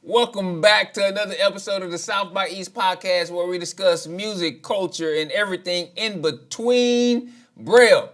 Welcome back to another episode of the South by East podcast where we discuss music, culture, and everything in between. Brail,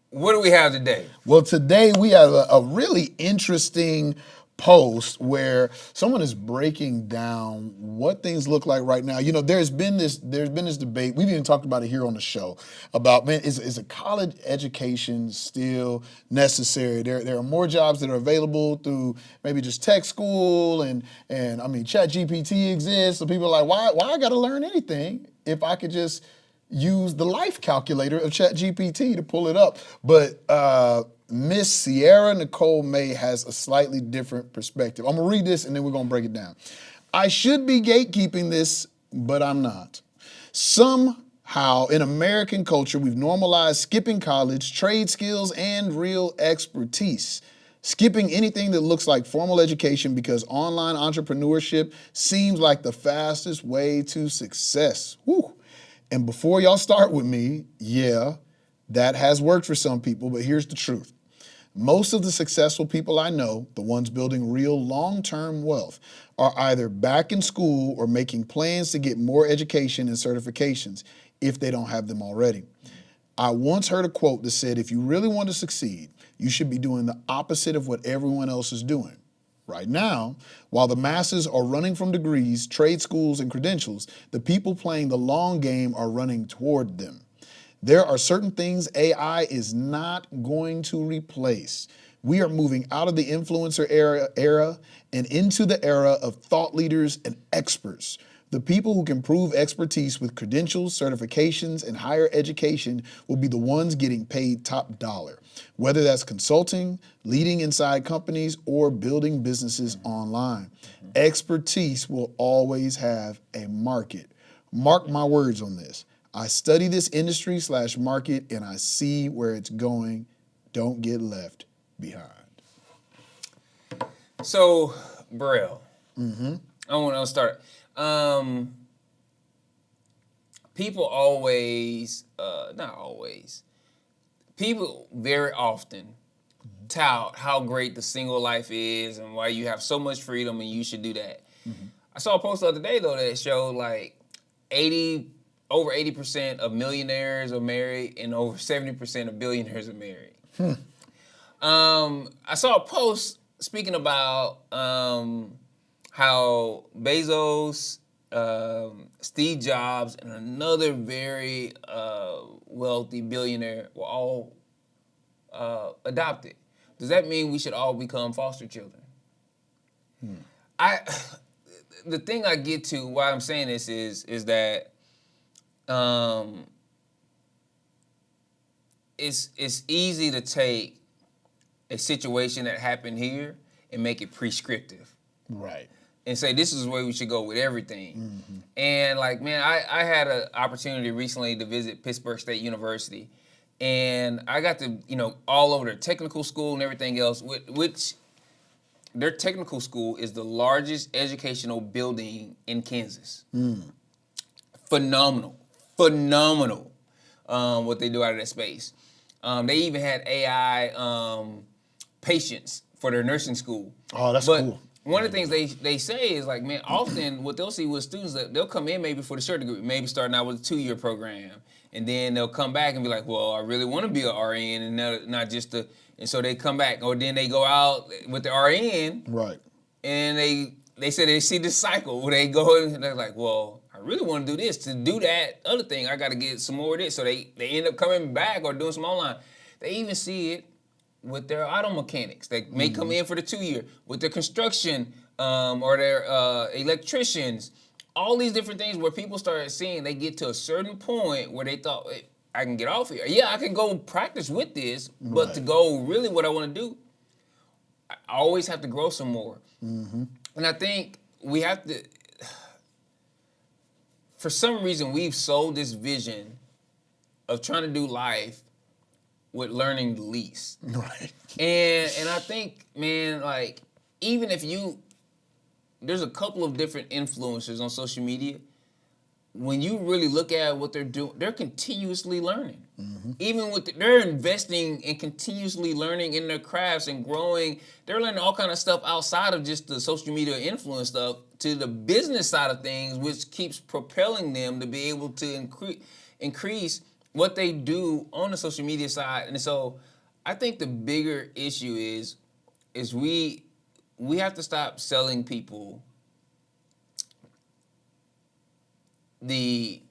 what do we have today? Well, today we have a really interesting post where someone is breaking down what things look like right now. You know, there's been this debate. We've even talked about it here on the show about, man, is a college education still necessary? There are more jobs that are available through maybe just tech school and I mean, ChatGPT exists. So people are like, why I got to learn anything if I could just use the life calculator of ChatGPT to pull it up? But Miss Sierra Nicole May has a slightly different perspective. I'm gonna read this and then we're gonna break it down. I should be gatekeeping this, but I'm not. Somehow in American culture, we've normalized skipping college, trade skills, and real expertise. Skipping anything that looks like formal education because online entrepreneurship seems like the fastest way to success. Woo. And before y'all start with me, yeah, that has worked for some people, but here's the truth. Most of the successful people I know, the ones building real long-term wealth, are either back in school or making plans to get more education and certifications if they don't have them already. I once heard a quote that said, if you really want to succeed, you should be doing the opposite of what everyone else is doing. Right now, while the masses are running from degrees, trade schools, and credentials, the people playing the long game are running toward them. There are certain things AI is not going to replace. We are moving out of the influencer era and into the era of thought leaders and experts. The people who can prove expertise with credentials, certifications, and higher education will be the ones getting paid top dollar, whether that's consulting, leading inside companies, or building businesses online. Expertise will always have a market. Mark my words on this. I study this industry / market and I see where it's going. Don't get left behind. So, Brail, I want to start. People always, not always, people very often tout how great the single life is and why you have so much freedom and you should do that. I saw a post the other day, though, that showed like over 80% of millionaires are married and over 70% of billionaires are married. I saw a post speaking about how Bezos, Steve Jobs, and another very wealthy billionaire were all adopted. Does that mean we should all become foster children? The thing I get to why I'm saying this is that it's easy to take a situation that happened here and make it prescriptive. Right. And say this is the way we should go with everything. And like, man, I had an opportunity recently to visit Pittsburgh State University, and I got to, all over their technical school and everything else, which their technical school is the largest educational building in Kansas. Phenomenal what they do out of that space. They even had AI patients for their nursing school. Oh, that's cool. One of the things they say is like, man, often what they'll see with students, that they'll come in maybe for the short degree, maybe starting out with a 2-year program, and then they'll come back and be like, well, I really want to be an RN and not just and so they come back, or then they go out with the RN, right? And they say they see this cycle where they go and they're like, well, I really want to do this. To do that other thing, I got to get some more of this. So they end up coming back or doing some online. They even see it with their auto mechanics. They may come in for the 2-year, with their construction or their electricians. All these different things where people start seeing they get to a certain point where they thought, hey, I can get off here. Yeah, I can go practice with this, but to go really what I want to do, I always have to grow some more. And I think we have to, for some reason, we've sold this vision of trying to do life with learning the least. Right. And I think, man, like, even if there's a couple of different influencers on social media when you really look at what they're doing, they're continuously learning. Even they're investing in continuously learning in their crafts and growing. They're learning all kind of stuff outside of just the social media influence stuff to the business side of things, which keeps propelling them to be able to increase what they do on the social media side. And so I think the bigger issue is we have to stop selling people the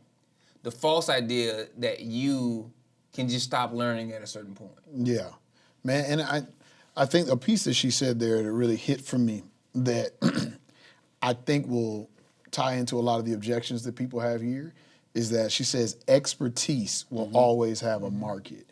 false idea that you can just stop learning at a certain point. Yeah, man, and I think a piece that she said there that really hit for me that I think will tie into a lot of the objections that people have here is that she says expertise will always have a market.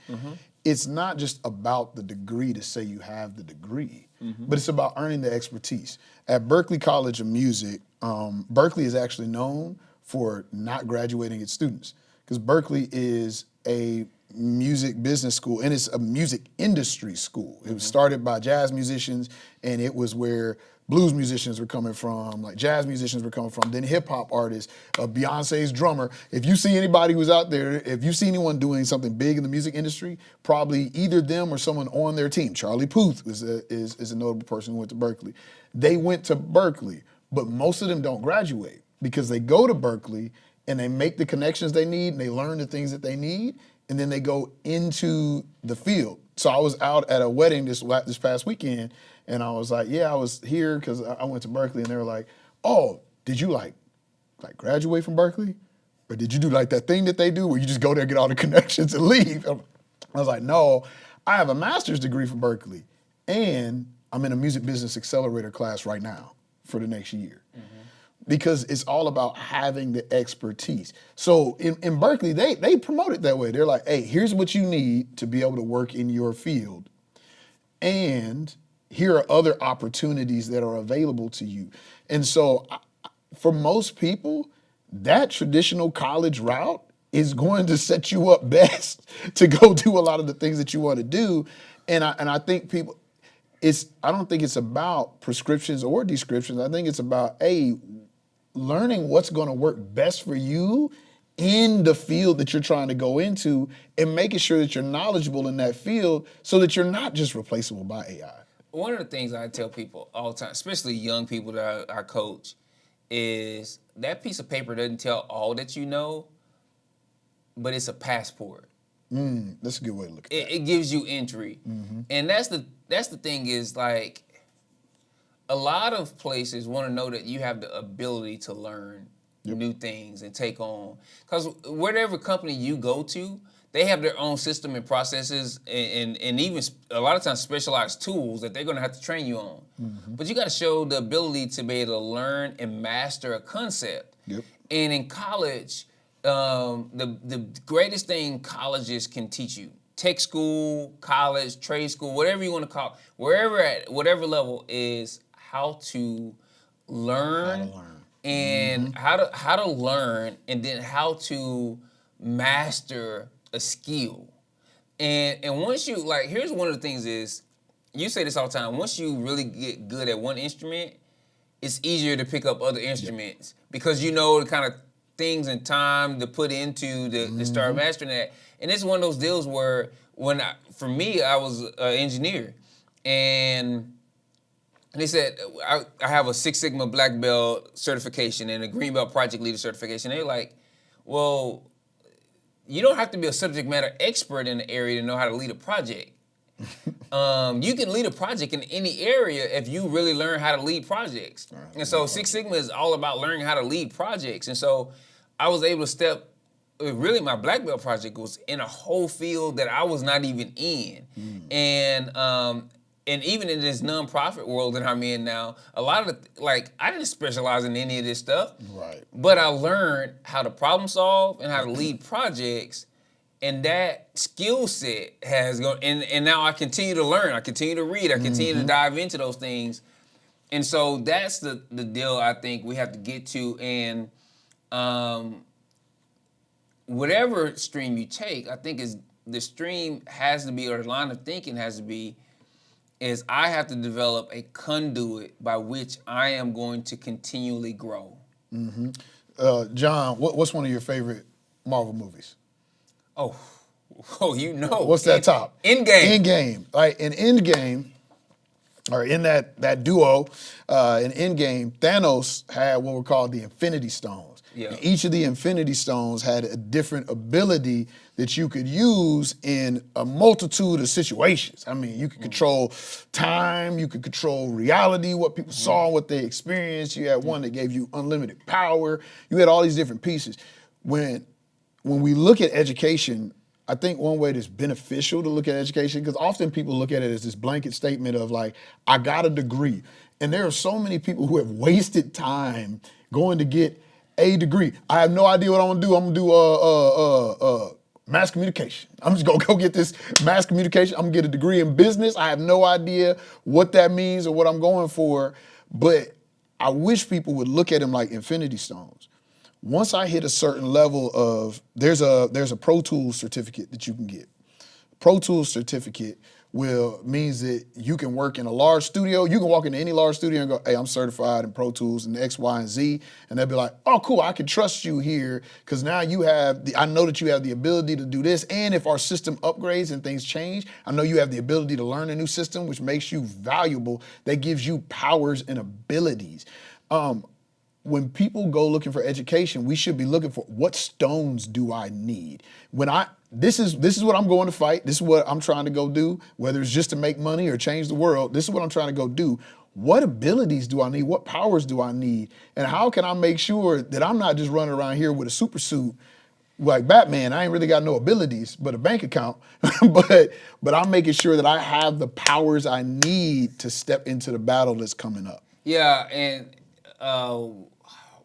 It's not just about the degree to say you have the degree, but it's about earning the expertise. At Berklee College of Music, Berklee is actually known for not graduating its students because Berklee is a music business school and it's a music industry school. It was started by jazz musicians and it was where blues musicians were coming from, like jazz musicians were coming from, then hip hop artists, Beyonce's drummer. If you see anybody who's out there, if you see anyone doing something big in the music industry, probably either them or someone on their team. Charlie Puth is a notable person who went to Berklee. They went to Berklee, but most of them don't graduate because they go to Berklee and they make the connections they need and they learn the things that they need and then they go into the field. So I was out at a wedding this past weekend and I was like, yeah, I was here because I went to Berklee and they were like, oh, did you like graduate from Berklee? Or did you do like that thing that they do where you just go there, get all the connections and leave? I was like, no, I have a master's degree from Berklee and I'm in a music business accelerator class right now for the next year. Because it's all about having the expertise. So in Berklee, they promote it that way. They're like, hey, here's what you need to be able to work in your field. And here are other opportunities that are available to you. And so for most people, that traditional college route is going to set you up best to go do a lot of the things that you want to do. And I think people, I don't think it's about prescriptions or descriptions. I think it's about, learning what's going to work best for you in the field that you're trying to go into and making sure that you're knowledgeable in that field so that you're not just replaceable by AI. One of the things I tell people all the time, especially young people that I coach, is that piece of paper doesn't tell all that you know, but it's a passport. That's a good way to look at it. It gives you entry. And that's the thing is like, a lot of places want to know that you have the ability to learn new things and take on. Because whatever company you go to, they have their own system and processes and even a lot of times specialized tools that they're going to have to train you on. But you got to show the ability to be able to learn and master a concept. And in college, the greatest thing colleges can teach you, tech school, college, trade school, whatever you want to call it, at whatever level is how to learn, and how to learn and then how to master a skill. And once you, like, here's one of the things is, you say this all the time, once you really get good at one instrument, it's easier to pick up other instruments because you know the kind of things and time to put into to start mastering that. And it's one of those deals where for me, I was an engineer and they said, I have a Six Sigma Black Belt certification and a Green Belt Project Leader certification. They're like, well, you don't have to be a subject matter expert in the area to know how to lead a project. You can lead a project in any area if you really learn how to lead projects. And so Six Sigma is all about learning how to lead projects. And so I was able to really my Black Belt project was in a whole field that I was not even in. And even in this nonprofit world that I'm in now, a lot of I didn't specialize in any of this stuff. But I learned how to problem solve and how to lead projects. And that skill set has gone, and now I continue to learn. I continue to read. I continue to dive into those things. And so that's the deal I think we have to get to. And whatever stream you take, I think is the stream has to be, or the line of thinking has to be, is I have to develop a conduit by which I am going to continually grow. John, what's one of your favorite Marvel movies? Oh, you know. What's that top? Endgame. Endgame. Right, in Endgame, or in that duo, in Endgame, Thanos had what were called the Infinity Stones. Yeah. And each of the Infinity Stones had a different ability that you could use in a multitude of situations. I mean, you could control time, you could control reality, what people saw, what they experienced. You had one that gave you unlimited power. You had all these different pieces. When we look at education, I think one way that's beneficial to look at education, because often people look at it as this blanket statement of like, I got a degree. And there are so many people who have wasted time going to get a degree. I have no idea what I'm gonna do. I'm gonna do mass communication. I'm just gonna go get this mass communication. I'm gonna get a degree in business. I have no idea what that means or what I'm going for, but I wish people would look at them like Infinity Stones. Once I hit a certain level of, there's a Pro Tools certificate that you can get. Pro Tools certificate means that you can work in a large studio. You can walk into any large studio and go, hey, I'm certified in Pro Tools and X, Y, and Z. And they'll be like, oh, cool, I can trust you here because now I know that you have the ability to do this. And if our system upgrades and things change, I know you have the ability to learn a new system, which makes you valuable. That gives you powers and abilities. When people go looking for education, we should be looking for what stones do I need? This is what I'm going to fight. This is what I'm trying to go do, whether it's just to make money or change the world. This is what I'm trying to go do. What abilities do I need? What powers do I need? And how can I make sure that I'm not just running around here with a super suit like Batman? I ain't really got no abilities but a bank account, but I'm making sure that I have the powers I need to step into the battle that's coming up. Yeah, and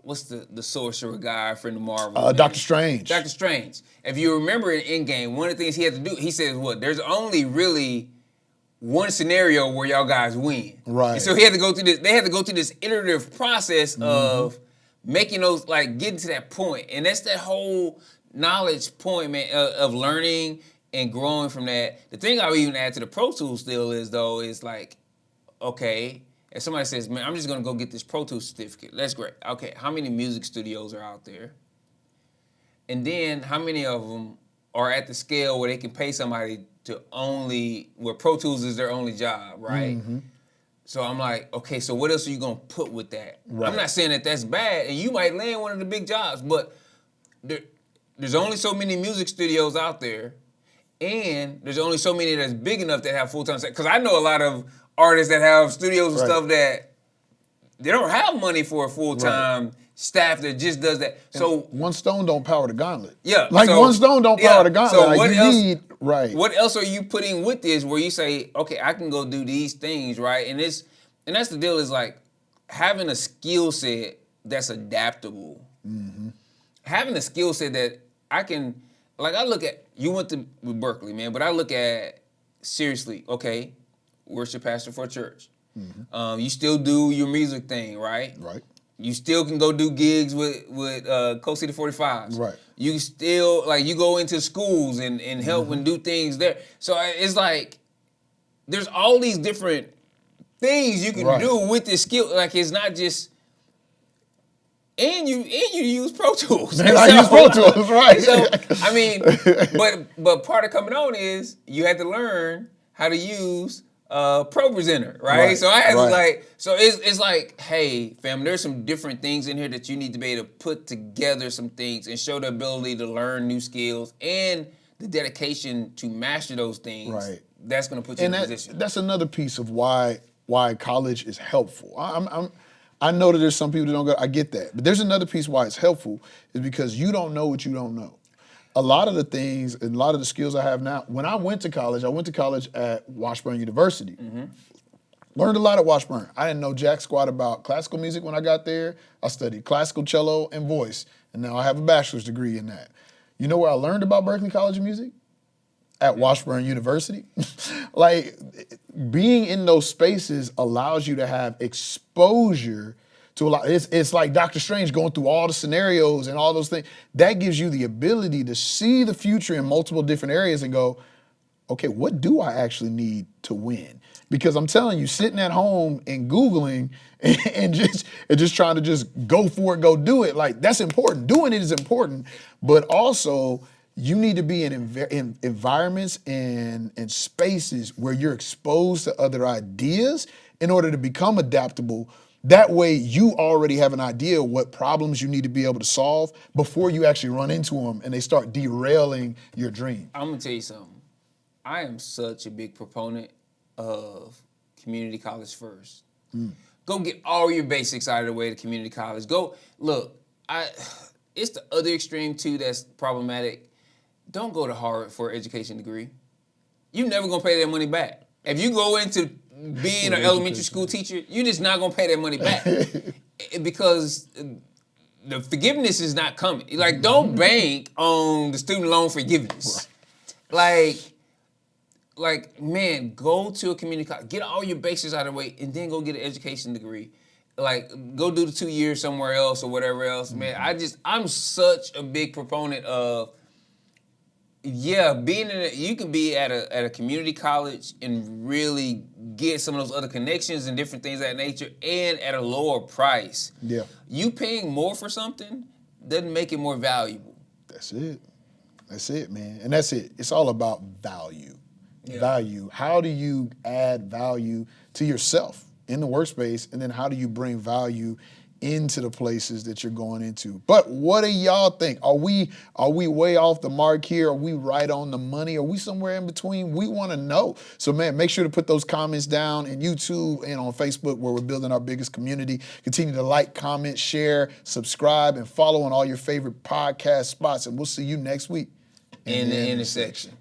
what's the sorcerer guy from the Marvel? Doctor Strange. Doctor Strange. If you remember in Endgame, one of the things he had to do, he says, "What? There's only really one scenario where y'all guys win." Right. And so he had to go through this. They had to go through this iterative process of making those, like, getting to that point, and that's that whole knowledge point, man, of learning and growing from that. The thing I would even add to the Pro Tools still is like, okay. If somebody says, man, I'm just going to go get this Pro Tools certificate, that's great. Okay, how many music studios are out there? And then how many of them are at the scale where they can pay somebody where Pro Tools is their only job, right? Mm-hmm. So I'm like, okay, so what else are you going to put with that? Right. I'm not saying that that's bad, and you might land one of the big jobs, but there's only so many music studios out there, and there's only so many that's big enough that have full-time staff. Because I know a lot of artists that have studios and stuff that they don't have money for a full-time staff that just does that. And so one stone don't power the gauntlet. Yeah. One stone don't power the gauntlet. So what else are you putting with this where you say, okay, I can go do these things, right? And that's the deal, is like having a skill set that's adaptable. Mm-hmm. Having a skill set that I can, like, I look at, you went to Berkeley, man, but I look at, seriously, okay, worship pastor for a church. Mm-hmm. You still do your music thing, right? Right. You still can go do gigs with Coast City 45s. Right. You still, like, you go into schools and help and do things there. So it's like, there's all these different things you can do with this skill. Like, it's not just, and you use Pro Tools. And I use Pro Tools, right. So, I mean, but part of coming on is you had to learn how to use Pro Presenter, right? So I had to it's like, hey, fam, there's some different things in here that you need to be able to put together some things and show the ability to learn new skills and the dedication to master those things. Right. That's going to put you in a position. That's another piece of why college is helpful. I know that there's some people that don't go, I get that. But there's another piece why it's helpful is because you don't know what you don't know. A lot of the things and a lot of the skills I have now, when I went to college at Washburn University. Mm-hmm. Learned a lot at Washburn. I didn't know jack squat about classical music when I got there. I studied classical, cello, and voice. And now I have a bachelor's degree in that. You know where I learned about Berklee College of Music? At Washburn University. Like, being in those spaces allows you to have exposure to a lot. It's like Doctor Strange going through all the scenarios and all those things. That gives you the ability to see the future in multiple different areas and go, okay, what do I actually need to win? Because I'm telling you, sitting at home and Googling and just trying to just go for it, go do it, like that's important. Doing it is important, but also you need to be in environments and spaces where you're exposed to other ideas in order to become adaptable. That way, you already have an idea of what problems you need to be able to solve before you actually run into them and they start derailing your dream. I'm gonna tell you something. I am such a big proponent of community college first. Go get all your basics out of the way to community college. Go look. It's the other extreme too that's problematic. Don't go to Harvard for an education degree. You're never gonna pay that money back. If you go into being an elementary school teacher, you're just not gonna pay that money back because the forgiveness is not coming. Like, don't bank on the student loan forgiveness. Like, man, go to a community college, get all your basics out of the way, and then go get an education degree. Like, go do the 2 years somewhere else or whatever else. Man, I'm such a big proponent of, being you can be at a community college and really get some of those other connections and different things of that nature, and at a lower price. Yeah. You paying more for something doesn't make it more valuable. That's it, man. And that's it. It's all about value. Yeah. Value. How do you add value to yourself in the workspace, and then how do you bring value into the places that you're going into? But what do y'all think? Are we way off the mark here? Are we right on the money? Are we somewhere in between? We want to know. So, man, make sure to put those comments down in YouTube and on Facebook, where we're building our biggest community. Continue to like, comment, share, subscribe, and follow on all your favorite podcast spots. And we'll see you next week in the intersection.